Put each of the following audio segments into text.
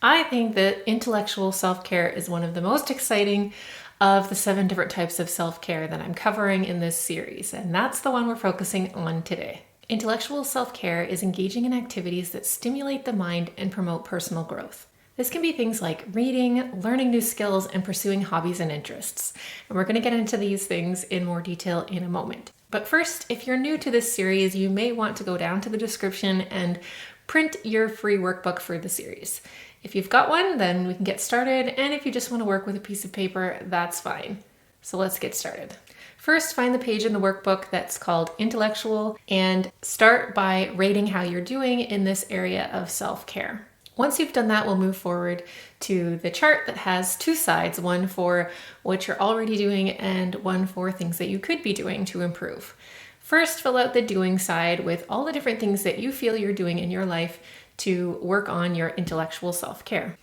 I think that intellectual self-care is one of the most exciting of the 7 different types of self-care that I'm covering in this series, and that's the one we're focusing on today. Intellectual self-care is engaging in activities that stimulate the mind and promote personal growth. This can be things like reading, learning new skills, and pursuing hobbies and interests. And we're going to get into these things in more detail in a moment. But first, if you're new to this series, you may want to go down to the description and print your free workbook for the series. If you've got one, then we can get started, and if you just want to work with a piece of paper, that's fine. So let's get started. First, find the page in the workbook that's called Intellectual, and start by rating how you're doing in this area of self-care. Once you've done that, we'll move forward to the chart that has 2 sides, one for what you're already doing and one for things that you could be doing to improve. First, fill out the doing side with all the different things that you feel you're doing in your life to work on your intellectual self-care.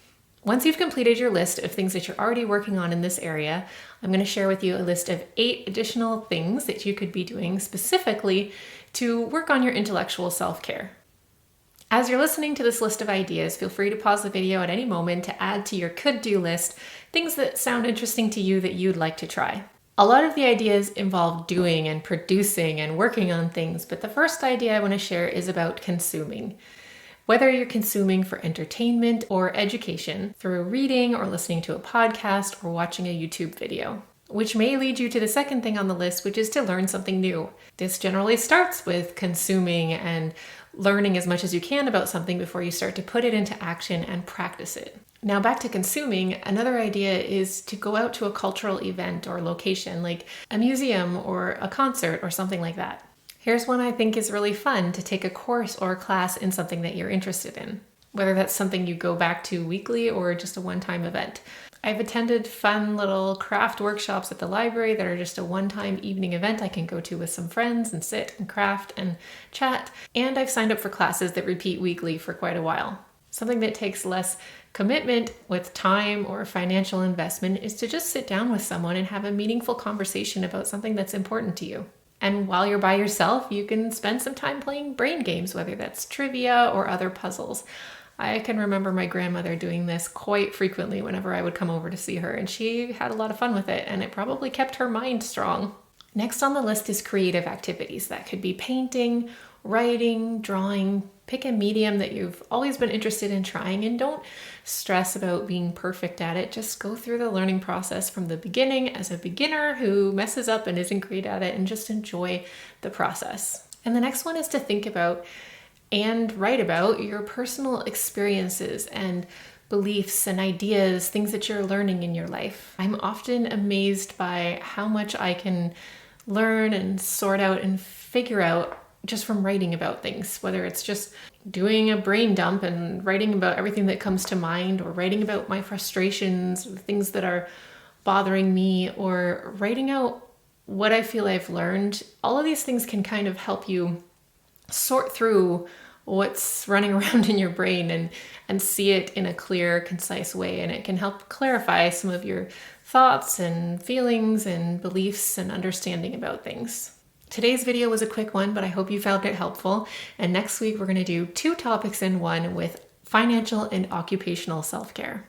Once you've completed your list of things that you're already working on in this area, I'm going to share with you a list of 8 additional things that you could be doing specifically to work on your intellectual self-care. As you're listening to this list of ideas, feel free to pause the video at any moment to add to your could-do list things that sound interesting to you that you'd like to try. A lot of the ideas involve doing and producing and working on things, but the first idea I want to share is about consuming. Whether you're consuming for entertainment or education, through reading or listening to a podcast or watching a YouTube video, which may lead you to the second thing on the list, which is to learn something new. This generally starts with consuming and learning as much as you can about something before you start to put it into action and practice it. Now back to consuming, another idea is to go out to a cultural event or location like a museum or a concert or something like that. Here's one I think is really fun: to take a course or a class in something that you're interested in, whether that's something you go back to weekly or just a one-time event. I've attended fun little craft workshops at the library that are just a one-time evening event I can go to with some friends and sit and craft and chat. And I've signed up for classes that repeat weekly for quite a while. Something that takes less commitment with time or financial investment is to just sit down with someone and have a meaningful conversation about something that's important to you. And while you're by yourself, you can spend some time playing brain games, whether that's trivia or other puzzles. I can remember my grandmother doing this quite frequently whenever I would come over to see her, and she had a lot of fun with it, and it probably kept her mind strong. Next on the list is creative activities. That could be painting, writing, drawing. Pick a medium that you've always been interested in trying, and don't stress about being perfect at it. Just go through the learning process from the beginning as a beginner who messes up and isn't great at it, and just enjoy the process. And the next one is to think about and write about your personal experiences and beliefs and ideas, things that you're learning in your life. I'm often amazed by how much I can learn and sort out and figure out just from writing about things, whether it's just doing a brain dump and writing about everything that comes to mind, or writing about my frustrations, the things that are bothering me, or writing out what I feel I've learned. All of these things can kind of help you sort through what's running around in your brain and see it in a clear, concise way. And it can help clarify some of your thoughts and feelings and beliefs and understanding about things. Today's video was a quick one, but I hope you found it helpful. And next week, we're going to do 2 topics in one with financial and occupational self-care.